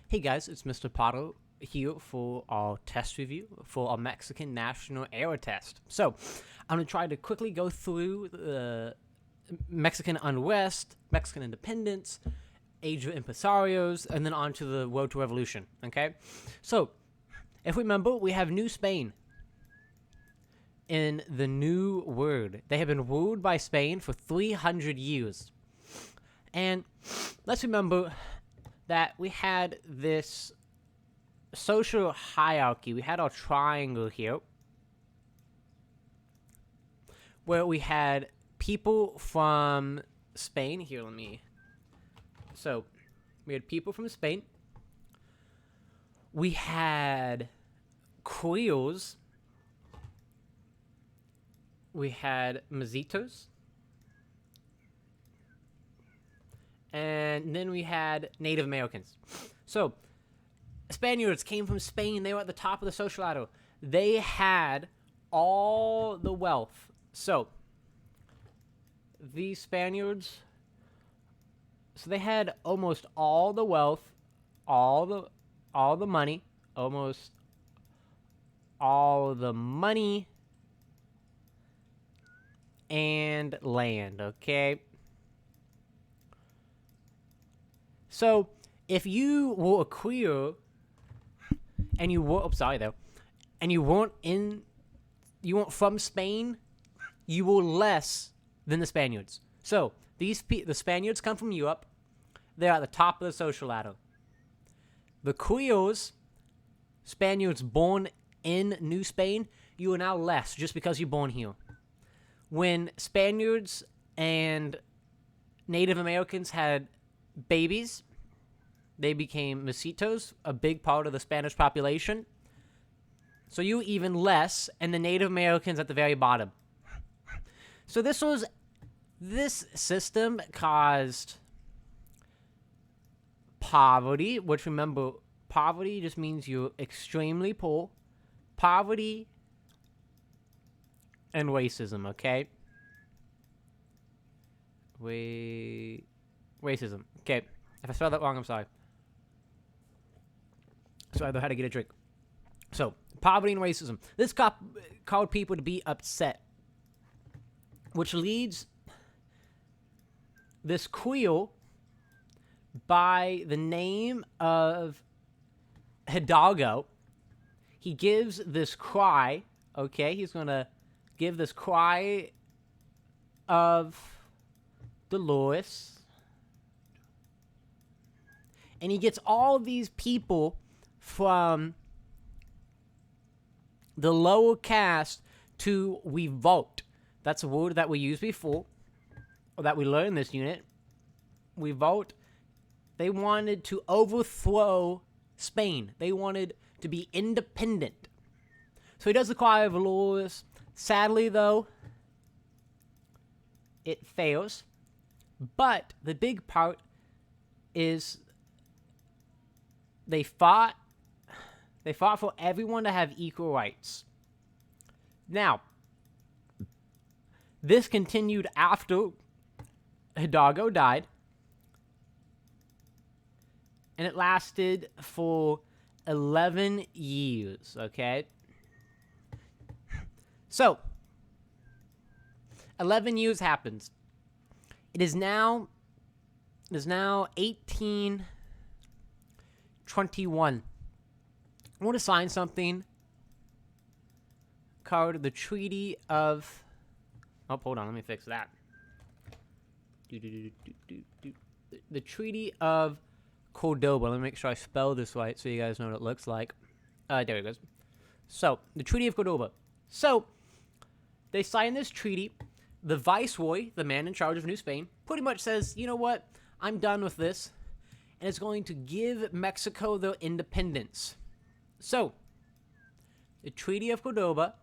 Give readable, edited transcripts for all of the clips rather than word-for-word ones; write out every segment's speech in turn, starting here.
Hey guys, it's Mr. Potter here for our test review for our Mexican National Air Test. So, I'm going to try to quickly go through the Mexican unrest, Mexican independence, age of Empresarios, and then on to the road to revolution, okay? So, if we remember, we have New Spain in the New World. They have been ruled by Spain for 300 years. And let's remember that we had this social hierarchy. We had our triangle here, where we had people from Spain. Here, So, we had people from Spain. We had Creoles. We had Mezzitos. And then we had Native Americans. So, Spaniards came from Spain. They were at the top of the social ladder. They had all the wealth. So, these Spaniards, they had almost all the wealth, all the money, almost all the money and land, okay? So, if you were a queer and you were, and you weren't from Spain, you were less than the Spaniards. So, the Spaniards come from Europe. They're at the top of the social ladder. The Creoles, Spaniards born in New Spain, you are now less just because you're born here. When Spaniards and Native Americans had babies, they became mestizos, a big part of the Spanish population. So you even less, and the Native Americans at the very bottom. So this system caused poverty, which, remember, poverty just means you're extremely poor. Poverty and racism, okay? Racism. Okay. If I spelled that wrong, I'm sorry. So I know how to get a drink. So, poverty and racism. This caused people to be upset, which leads this Creole by the name of Hidalgo. He gives this cry, okay? He's going to give this cry of Dolores. And he gets all these people from the lower caste to revolt. That's a word that we used before, or that we learned in this unit. Revolt. They wanted to overthrow Spain. They wanted to be independent. So he does the cry of Dolores. Sadly, though, it fails. But the big part is they fought for everyone to have equal rights. Now, this continued after Hidalgo died, and it lasted for 11 years, okay? So, 11 years happens. It is now 1821. I want to sign something called the Treaty of... Oh, hold on. Let me fix that. The Treaty of Cordoba. Let me make sure I spell this right so you guys know what it looks like. There it goes. So, the Treaty of Cordoba. So, they sign this treaty. The Viceroy, the man in charge of New Spain, pretty much says, you know what? I'm done with this. And it's going to give Mexico their independence. So, the Treaty of Cordoba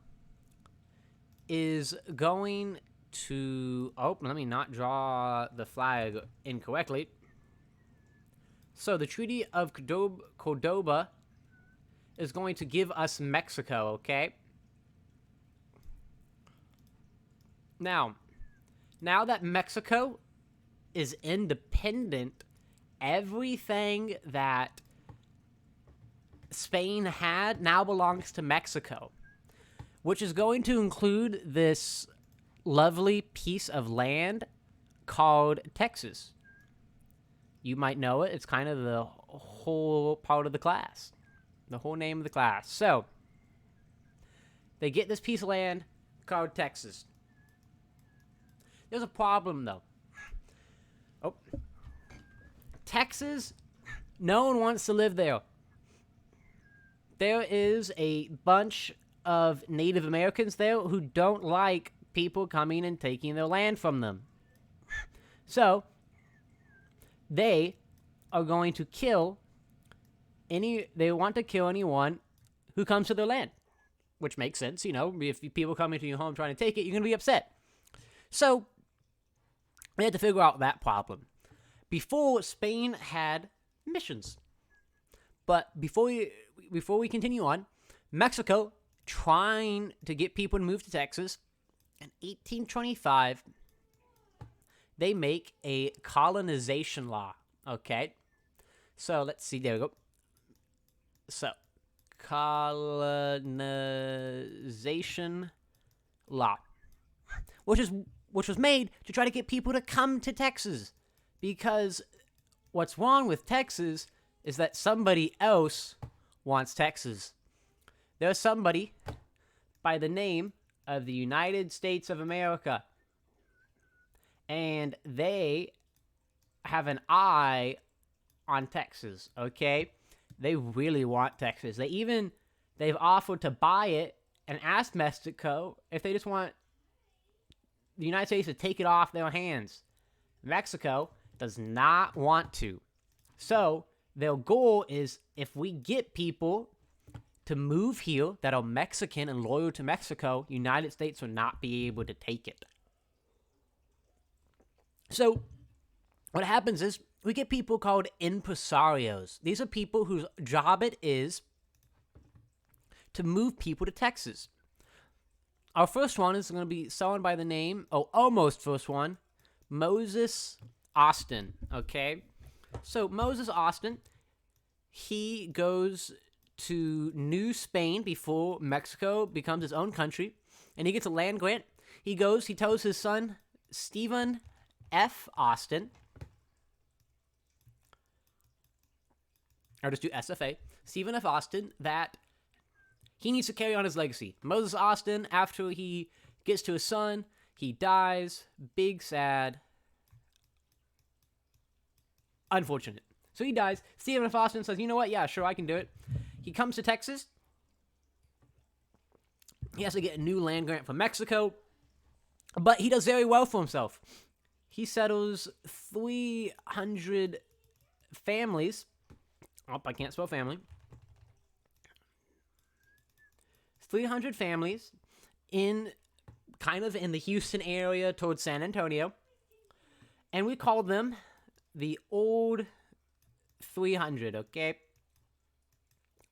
is going to... Oh, let me not draw the flag incorrectly. So, the Treaty of Cordoba is going to give us Mexico, okay? Now that Mexico is independent, everything that Spain had now belongs to Mexico, which is going to include this lovely piece of land called Texas. You might know it. It's kind of the whole part of the class, the whole name of the class. So they get this piece of land called Texas. There's a problem, though. Oh. Texas, no one wants to live there. There is a bunch of Native Americans there who don't like people coming and taking their land from them. So they are going to kill they want to kill anyone who comes to their land, which makes sense. If people come into your home trying to take it, you're going to be upset. So we had to figure out that problem. Before, Spain had missions. But before we continue on, Mexico trying to get people to move to Texas, in 1825, they make a colonization law. Okay? So let's see. There we go. So, colonization law, which was made to try to get people to come to Texas, because what's wrong with Texas is that somebody else wants Texas. There's somebody by the name of the United States of America, and they have an eye on Texas. Okay? They really want Texas. They've offered to buy it and asked Mexico if they just want the United States to take it off their hands. Mexico does not want to. So their goal is, if we get people to move here that are Mexican and loyal to Mexico, the United States will not be able to take it. So what happens is, we get people called Empresarios. These are people whose job it is to move people to Texas. Our first one is going to be someone by the name, almost first one, Moses Austin, okay? So Moses Austin, he goes to New Spain before Mexico becomes its own country, and he gets a land grant. He tells his son, Stephen F. Austin, or just do SFA, Stephen F. Austin, that he needs to carry on his legacy. Moses Austin, after he gets to his son, he dies. Big sad. Unfortunate. So he dies. Stephen F. Austin says, you know what? Yeah, sure, I can do it. He comes to Texas. He has to get a new land grant from Mexico. But he does very well for himself. He settles 300 families. I can't spell family. 300 families in the Houston area towards San Antonio. And we call them the Old 300, okay?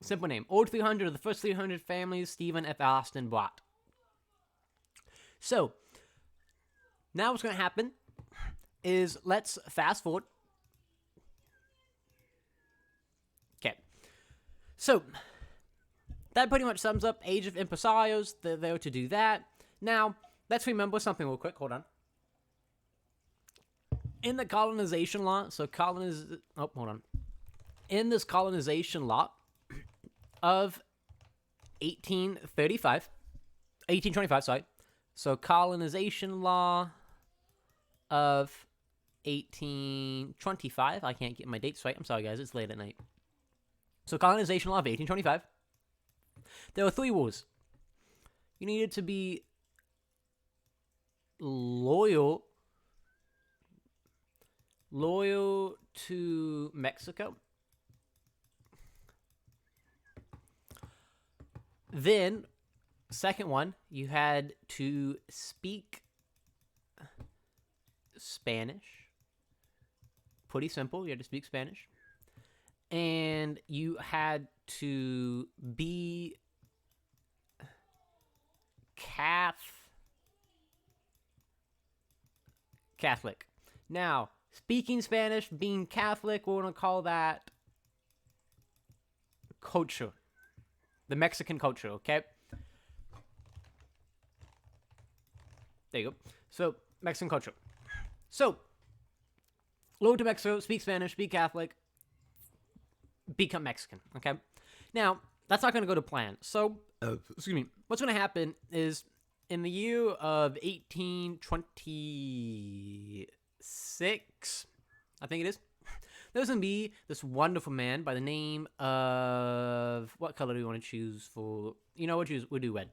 Simple name. Old 300 are the first 300 families Stephen F. Austin bought. So, now what's going to happen is, let's fast forward. Okay. So, that pretty much sums up Age of Empresarios. They're there to do that. Now, let's remember something real quick. Hold on. In the colonization law, in this colonization law of 1825, sorry. So, colonization law of 1825. I can't get my dates right. I'm sorry, guys. It's late at night. So, colonization law of 1825. There were 3 rules. You needed to be loyal to Mexico. Then, second one, you had to speak Spanish. Pretty simple. You had to speak Spanish. And you had to be Catholic. Now, speaking Spanish, being Catholic, we're going to call that culture. the Mexican culture, okay? There you go. So, Mexican culture. So, go to Mexico, speak Spanish, be Catholic, become Mexican, okay? Now, that's not going to go to plan. So, excuse me, what's going to happen is in the year of 1826, I think it is, there's going to be this wonderful man by the name of, what color do you want to choose for, we'll do red.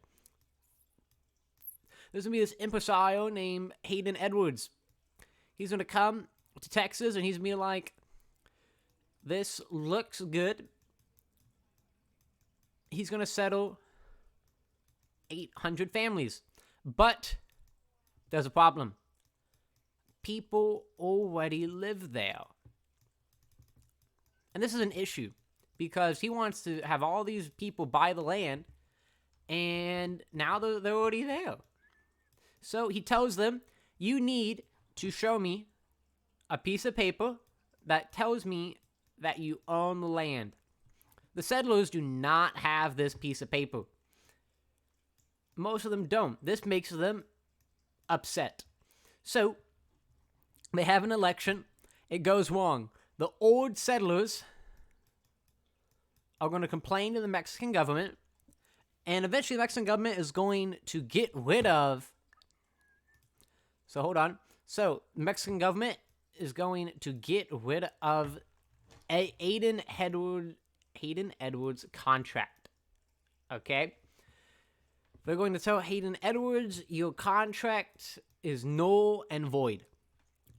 There's going to be this impresario named Hayden Edwards. He's going to come to Texas, and he's going to be like, this looks good. He's going to settle 800 families. But there's a problem. People already live there. And this is an issue because he wants to have all these people buy the land, and now they're already there. So he tells them, you need to show me a piece of paper that tells me that you own the land. The settlers do not have this piece of paper. Most of them don't. This makes them upset. So they have an election. It goes wrong. The old settlers are going to complain to the Mexican government, and eventually the Mexican government is going to get rid of... So hold on. So the Mexican government is going to get rid of Hayden Edwards' contract. Okay? They're going to tell Hayden Edwards, your contract is null and void.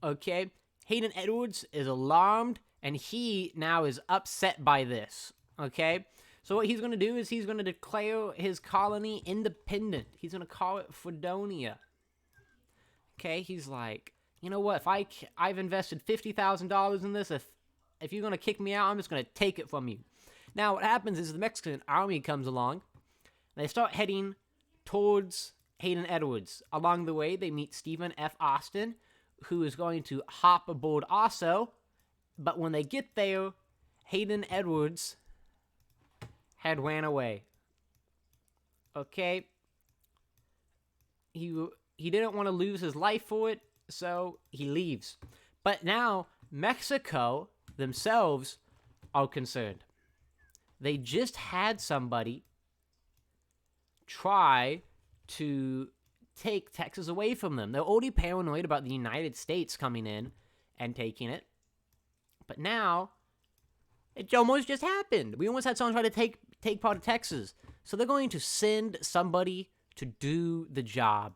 Okay? Hayden Edwards is alarmed, and he now is upset by this. Okay? So what he's going to do is he's going to declare his colony independent. He's going to call it Fredonia. Okay? He's like, you know what? If I've invested $50,000 in this, if you're going to kick me out, I'm just going to take it from you. Now, what happens is the Mexican army comes along, and they start heading towards Hayden Edwards. Along the way, they meet Stephen F. Austin, who is going to hop aboard also. But when they get there, Hayden Edwards had ran away. Okay? He didn't want to lose his life for it, so he leaves. But now, Mexico themselves are concerned. They just had somebody try to take Texas away from them. They're already paranoid about the United States coming in and taking it. But now, it almost just happened. We almost had someone try to take part of Texas. So they're going to send somebody to do the job.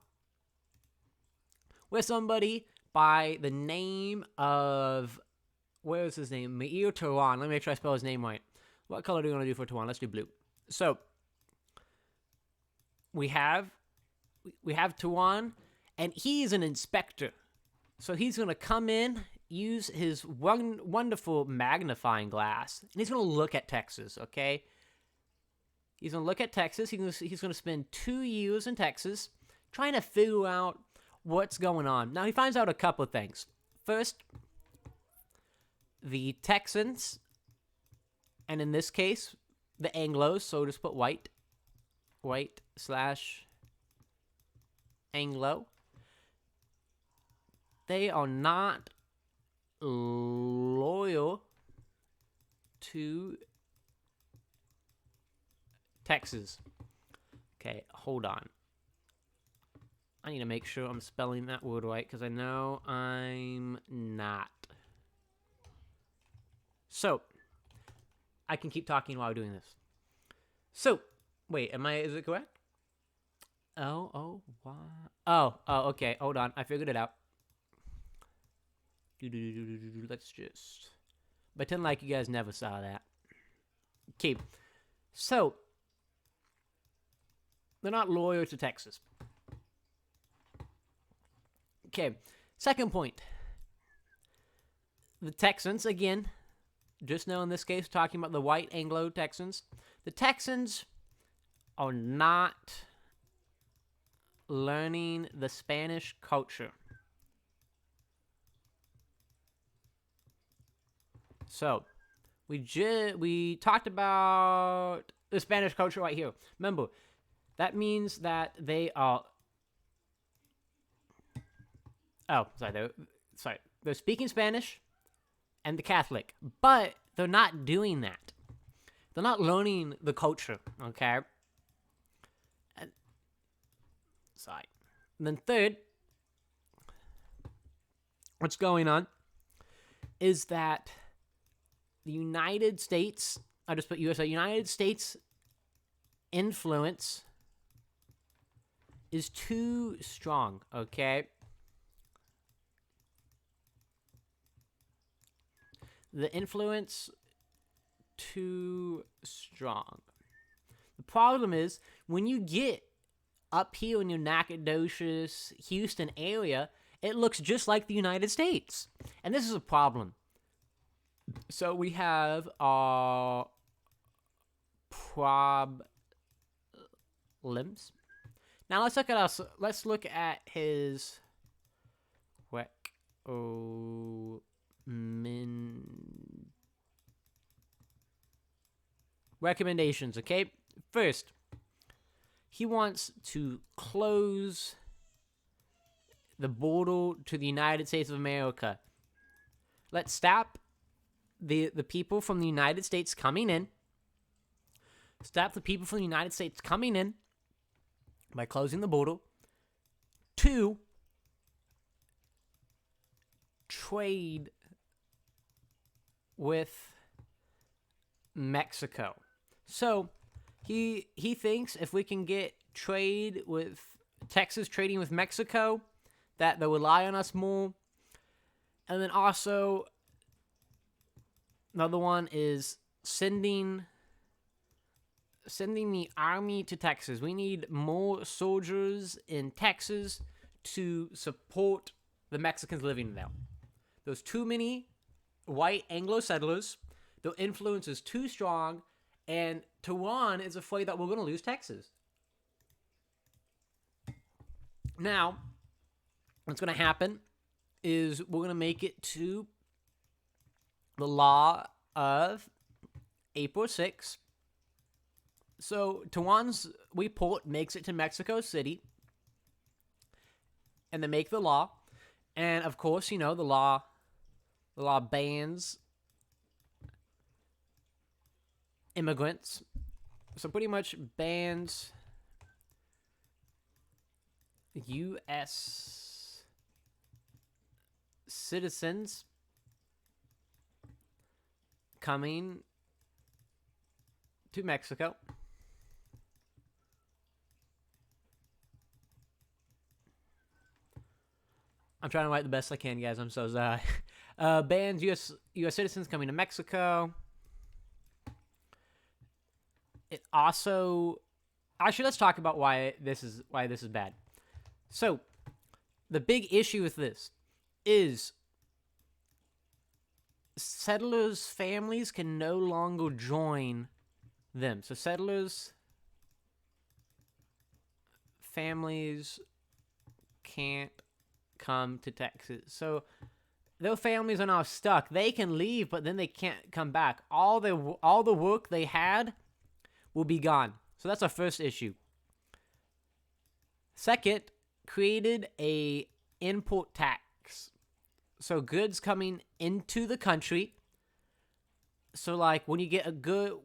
With somebody by the name of... Where is his name? Teran. Let me make sure I spell his name right. What color do you want to do for Teran? Let's do blue. So, we have Teran, and he's an inspector. So he's going to come in, use his wonderful magnifying glass, and he's going to look at Texas, okay? He's going to look at Texas. He's going to spend 2 years in Texas trying to figure out what's going on. Now, he finds out a couple of things. First, the Texans, and in this case, the Anglos, so just put white / Anglo, they are not loyal to Texas. Okay, hold on. I need to make sure I'm spelling that word right, because I know I'm not. So, I can keep talking while doing this. So, wait, is it correct? Okay, hold on. I figured it out. Let's just pretend like you guys never saw that. Okay, so, they're not loyal to Texas. Okay, second point. The Texans, again, just know in this case, talking about the white Anglo-Texans, the Texans are not learning the Spanish culture. So, we talked about the Spanish culture right here. Remember, that means that they are. Oh, sorry. They're speaking Spanish and the Catholic, but they're not doing that. They're not learning the culture, okay? Sorry. And then third, what's going on is that the United States, I just put USA, United States influence is too strong, okay? The influence too strong. The problem is when you get up here in your Nacogdoches, Houston area, it looks just like the United States. And this is a problem. So we have our problems. Now let's look at us. Let's look at his recommendations. Okay, first, he wants to close the border to the United States of America. Let's stop the people from the United States coming in. Stop the people from the United States coming in by closing the border. 2, trade with Mexico. So he thinks if we can get trade with Texas trading with Mexico, that they'll rely on us more. And then also another one is sending the army to Texas. We need more soldiers in Texas to support the Mexicans living there. There's too many white Anglo settlers. Their influence is too strong, and Teran is afraid that we're going to lose Texas. Now, what's going to happen is we're going to make it to the law of April 6th. So Teran's report makes it to Mexico City, and they make the law. And of course, the law bans immigrants. So pretty much bans U.S. citizens coming to Mexico. I'm trying to write the best I can, guys. I'm so sorry. Bans U.S. citizens coming to Mexico. It also... Actually, let's talk about why this is bad. So, the big issue with this is settlers' families can no longer join them. So, settlers' families can't come to Texas. So, their families are now stuck. They can leave, but then they can't come back. All the work they had will be gone. So that's our first issue. Second, created a import tax. So goods coming into the country. So like when you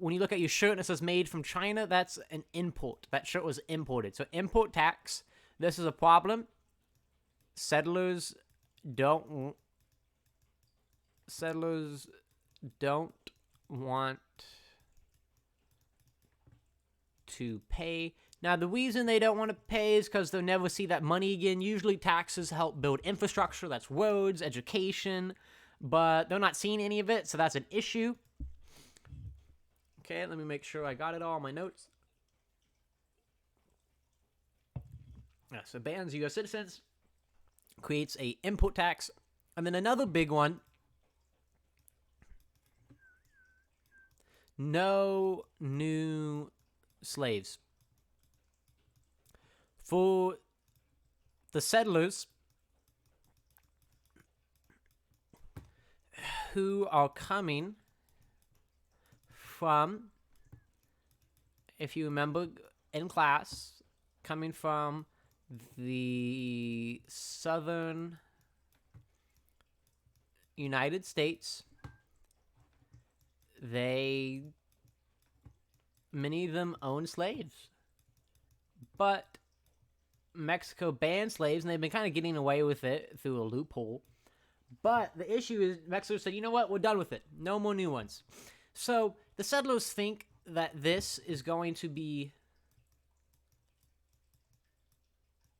look at your shirt and it says made from China, that's an import. That shirt was imported. So import tax. This is a problem. Settlers don't want to pay. Now, the reason they don't want to pay is because they'll never see that money again. Usually, taxes help build infrastructure. That's roads, education. But they're not seeing any of it, so that's an issue. Okay, let me make sure I got it all in my notes. Yeah, so bans U.S. citizens. Creates a import tax. And then another big one. No new slaves. For the settlers who are coming from if you remember in class, coming from the southern United States, many of them owned slaves. But Mexico banned slaves, and they've been kind of getting away with it through a loophole. But the issue is Mexico said, you know what, we're done with it. No more new ones. So the settlers think that this is going to be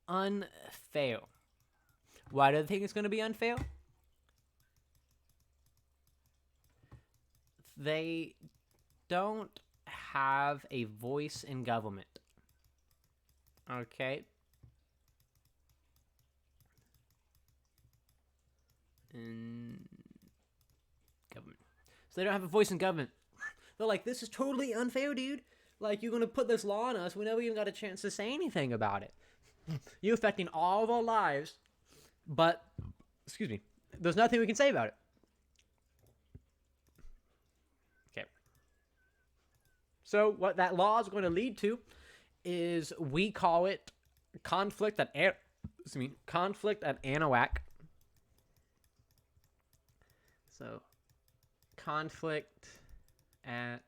unfair. Why do they think it's going to be unfair? They don't have a voice in government. Okay? In government. So they don't have a voice in government. They're like, this is totally unfair, dude. Like, you're going to put this law on us. We never even got a chance to say anything about it. You're affecting all of our lives. But, excuse me, there's nothing we can say about it. Okay. So what that law is going to lead to is we call it conflict at Anahuac. So conflict at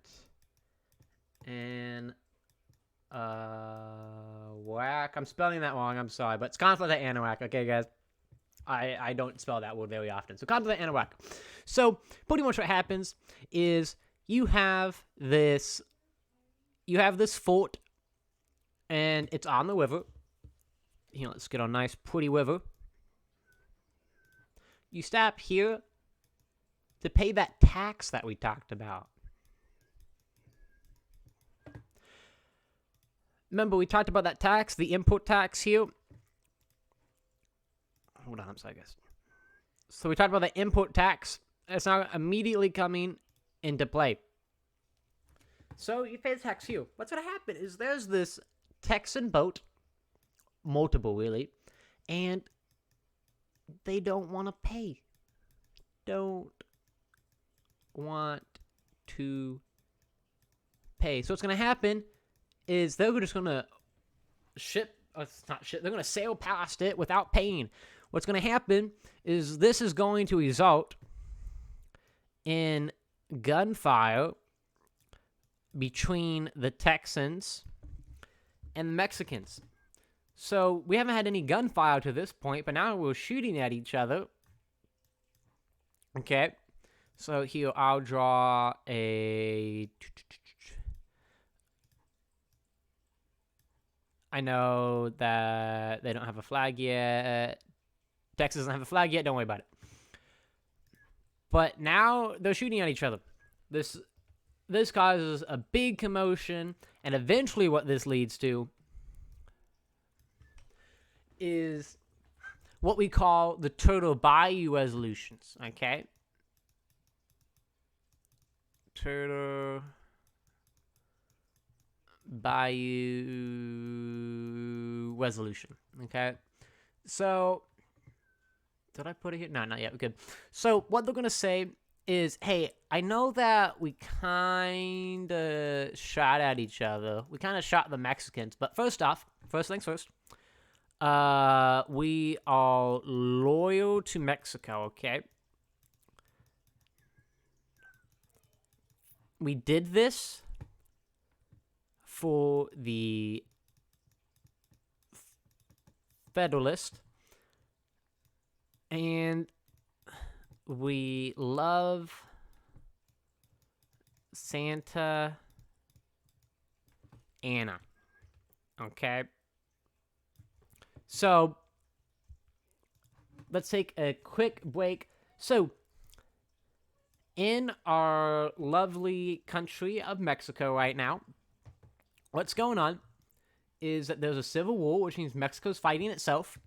Anahuac. I'm spelling that wrong. I'm sorry, but it's conflict at Anahuac. Okay, guys. I don't spell that word very often. So conflict at Anahuac. So pretty much what happens is you have this fort, and it's on the river. You know, let's get a nice, pretty river. You stop here to pay that tax that we talked about. Remember, we talked about that tax, the import tax here. Hold on, I'm sorry, guys. So we talked about the import tax. It's now immediately coming into play. So you pay the tax here. What's going to happen is there's this Texan boat, multiple really, and they don't want to pay. Don't want to pay. So what's going to happen is they're just going to they're going to sail past it without paying. What's going to happen is this is going to result in gunfire between the Texans and the Mexicans. So we haven't had any gunfire to this point, but now we're shooting at each other. Okay. So here I'll draw a... I know that they don't have a flag yet. Texas doesn't have a flag yet. Don't worry about it. But now they're shooting at each other. This causes a big commotion, and eventually what this leads to is what we call the Turtle Bayou resolutions, okay? Turtle Bayou resolution, okay? So, did I put it here? No, not yet. Good. So, what they're going to say is, hey, I know that we kind of shot at each other. We kind of shot the Mexicans. But first things first, we are loyal to Mexico, okay? We did this for the Federalist, and we love Santa Ana, okay? So, let's take a quick break. So, in our lovely country of Mexico right now, what's going on is that there's a civil war, which means Mexico's fighting itself.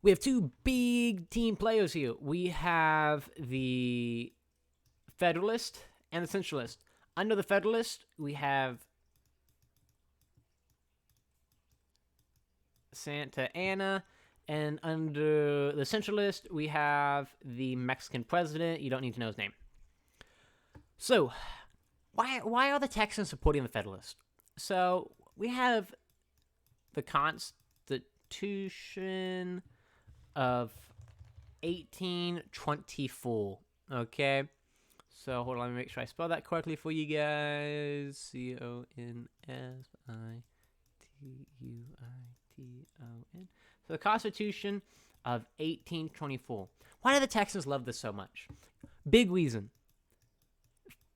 We have two big team players here. We have the Federalist and the Centralist. Under the Federalist, we have Santa Ana, and under the Centralist, we have the Mexican president. You don't need to know his name. So, why are the Texans supporting the Federalist? So we have the Constitution of 1824. Okay. So hold on, let me make sure I spell that correctly for you guys. Constitution. So the Constitution of 1824. Why do the Texans love this so much? Big reason.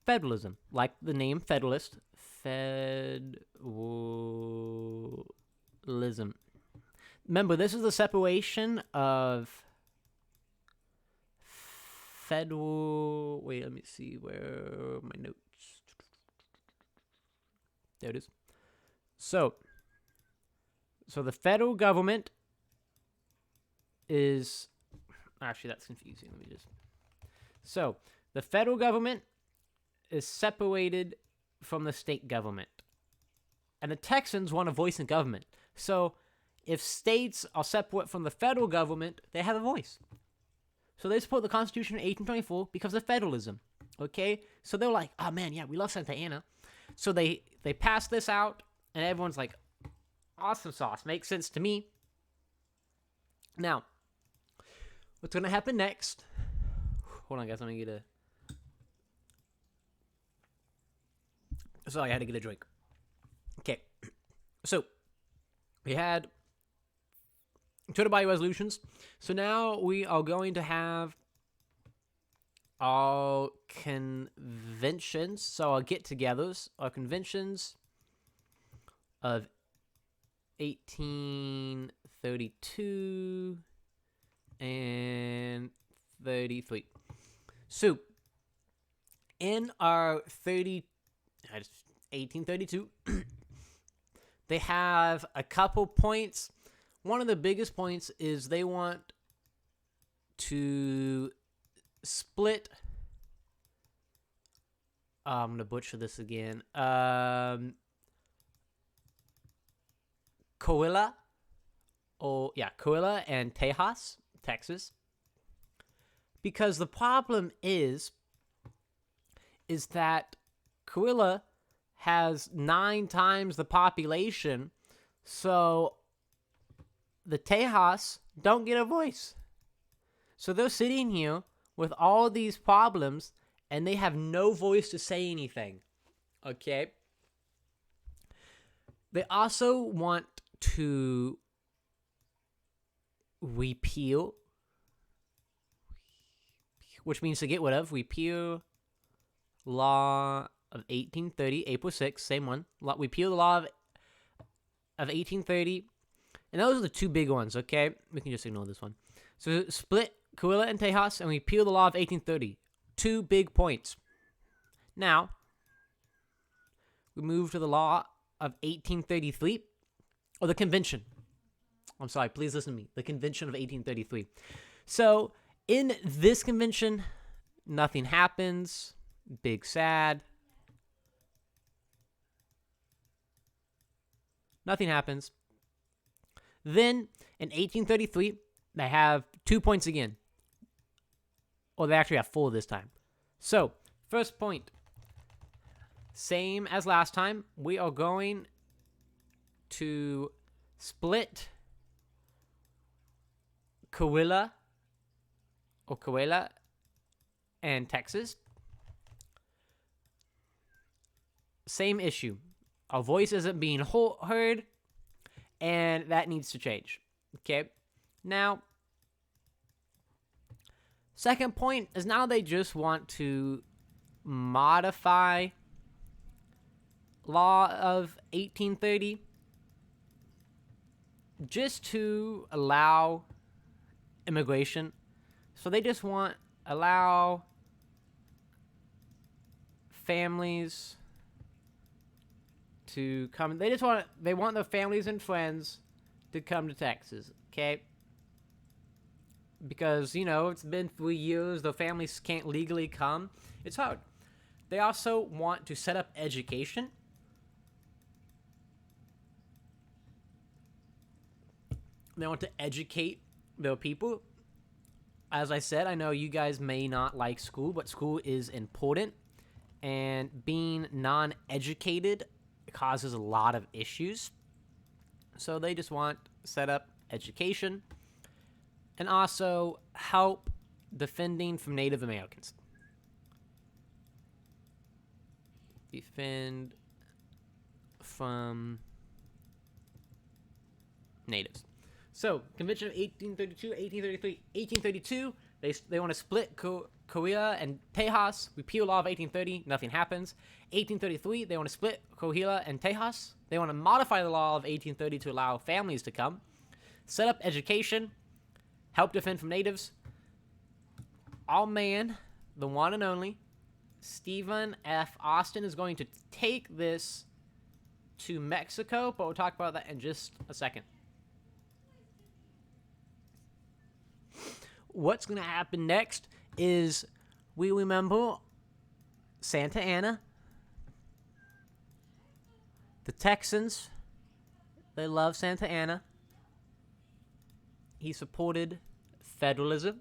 Federalism, like the name Federalist. Federalism. Remember, this is the separation of federal. Wait, let me see where are my notes. There it is. So the federal government is actually that's confusing. Let me just. So the federal government is separated from the state government, and the Texans want a voice in government. So if states are separate from the federal government, they have a voice. So they support the Constitution of 1824 because of federalism. Okay? So they're like, oh man, yeah, we love Santa Ana. So they pass this out, and everyone's like, awesome sauce. Makes sense to me. Now, what's going to happen next? Hold on, guys. Let me get a... Sorry, I had to get a drink. Okay. So, we had Turtle Bayou resolutions. So now we are going to have our conventions. So our get-togethers, our conventions of 1832 and 33. So in our 1832, they have a couple points. One of the biggest points is they want to split. I'm going to butcher this again. Coahuila and Tejas, Texas. Because the problem is that Coahuila has 9 times the population, so the Tejas don't get a voice. So they're sitting here with all these problems, and they have no voice to say anything. Okay? They also want to repeal, which means to get rid of, repeal law of 1830, April 6th, same one. Repeal the law of 1830. And those are the 2 big ones, okay? We can just ignore this one. So split Coahuila and Tejas and repeal the law of 1830. 2 big points. Now, we move to the law of 1833, or the convention. I'm sorry, please listen to me. The convention of 1833. So, in this convention, nothing happens. Big sad. Nothing happens. Then, in 1833, they have 2 points again. Or they actually have 4 this time. So, first point. Same as last time. We are going to split Coahuila and Texas. Same issue. Our voice isn't being heard, and that needs to change. Okay? Now, second point is now they just want to modify law of 1830 just to allow immigration. So they just want allow families to come. They want their families and friends to come to Texas, okay? Because, it's been 3 years, the families can't legally come. It's hard. They also want to set up education. They want to educate their people. As I said, I know you guys may not like school, but school is important. And being non-educated causes a lot of issues. So they just want to set up education and also help defending from Native Americans. Defend from natives. So, Convention of 1832, 1833, 1832, they want to split Coahuila and Tejas. Repeal law of 1830, nothing happens. 1833, they want to split Coahuila and Tejas. They want to modify the law of 1830 to allow families to come. Set up education, help defend from natives. Our man, the one and only, Stephen F. Austin, is going to take this to Mexico, but we'll talk about that in just a second. What's going to happen next is we remember Santa Anna. The Texans, they love Santa Anna. He supported federalism,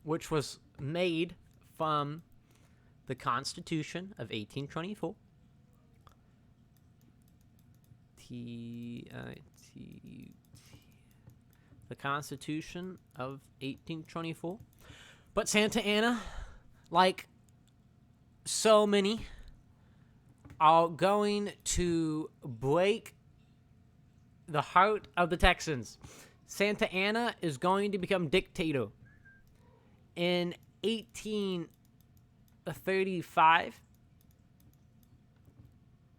which was made from the Constitution of 1824. The Constitution of 1824. But Santa Anna, like so many, are going to break the heart of the Texans. Santa Anna is going to become dictator. In 1835,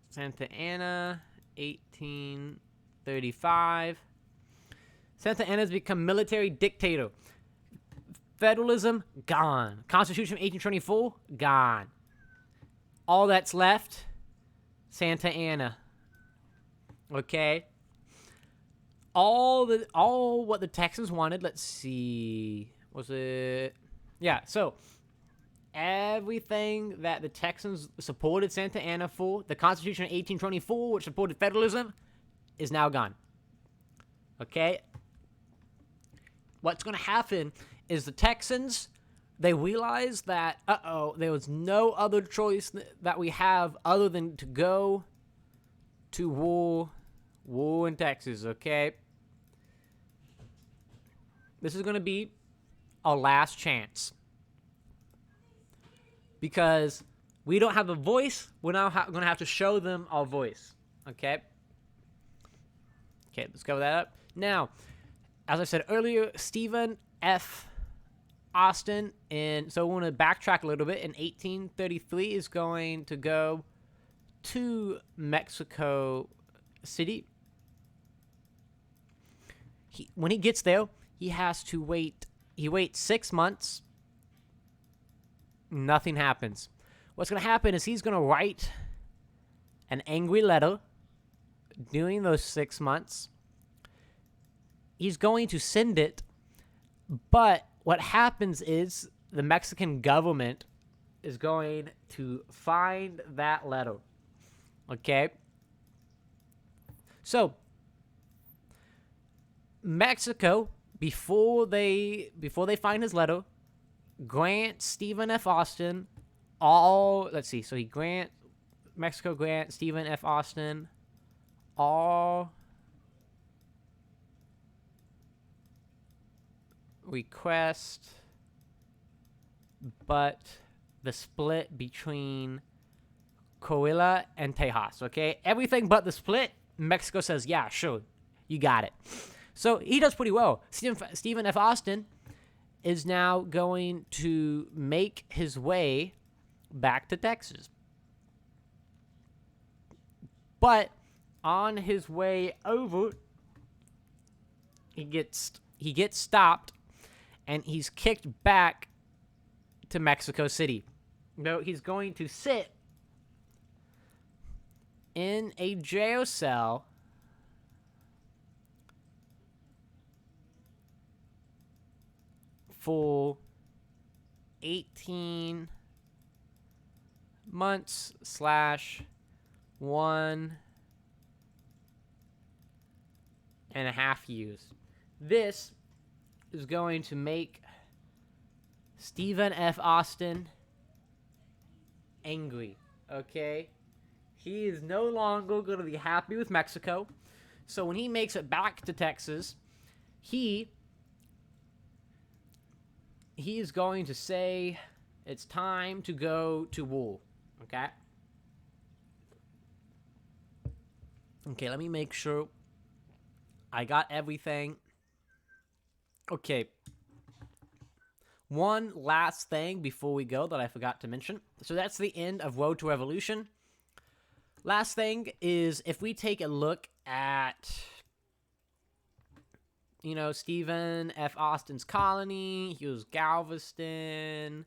Santa Anna, 1835. Santa Anna's become military dictator. Federalism, gone. Constitution of 1824, gone. All that's left, Santa Anna. Okay? All what the Texans wanted, let's see, was it? Yeah, so everything that the Texans supported Santa Anna for, the Constitution of 1824, which supported federalism, is now gone. Okay? What's going to happen is the Texans, they realize that, there was no other choice that we have other than to go to war in Texas, okay? This is going to be our last chance. Because we don't have a voice, we're now going to have to show them our voice, okay? Okay, let's cover that up. Now, as I said earlier, Stephen F. Austin, so we're going to backtrack a little bit. In 1833, is going to go to Mexico City. When he gets there, he has to wait. He waits 6 months. Nothing happens. What's going to happen is he's going to write an angry letter during those 6 months. He's going to send it, but what happens is the Mexican government is going to find that letter. Okay? So, Mexico, before they find his letter, grants Stephen F. Austin Mexico grants Stephen F. Austin all request, but the split between Coahuila and Tejas, okay? Everything but the split, Mexico says, yeah, sure, you got it. So he does pretty well. Stephen F. Austin is now going to make his way back to Texas. But on his way over, he gets stopped, and he's kicked back to Mexico City. No, he's going to sit in a jail cell for 18 months / 1.5 years. This is going to make Stephen F. Austin angry. Okay? He is no longer going to be happy with Mexico. So when he makes it back to Texas, he is going to say it's time to go to war. Okay? Okay, let me make sure I got everything. Okay. One last thing before we go that I forgot to mention. So that's the end of Road to Revolution. Last thing is, if we take a look at, Stephen F. Austin's colony, he was Galveston.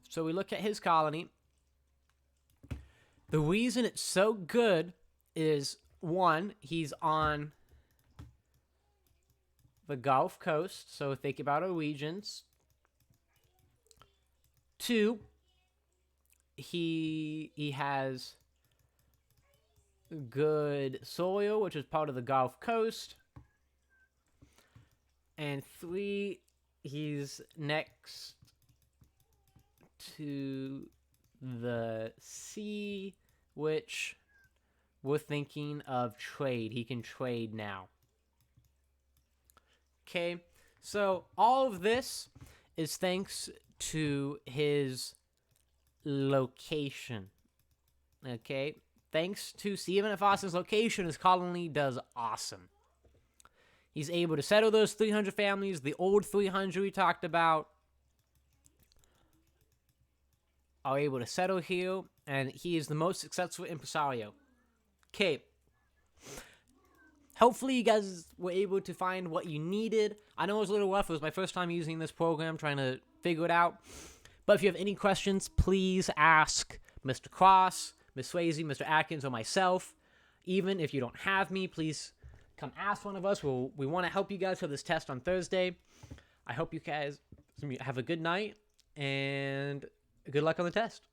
So we look at his colony. The reason it's so good is, one, he's on the Gulf Coast, so think about our regions. Two, he has good soil, which is part of the Gulf Coast. And three, he's next to the sea, which we're thinking of trade. He can trade now. Okay, so all of this is thanks to his location. Okay, thanks to Stephen F. Austin's location, his colony does awesome. He's able to settle those 300 families. The old 300 we talked about are able to settle here, and he is the most successful impresario. Okay. Hopefully you guys were able to find what you needed. I know it was a little rough. It was my first time using this program, trying to figure it out. But if you have any questions, please ask Mr. Cross, Ms. Swayze, Mr. Atkins, or myself. Even if you don't have me, please come ask one of us. We want to help you guys for this test on Thursday. I hope you guys have a good night and good luck on the test.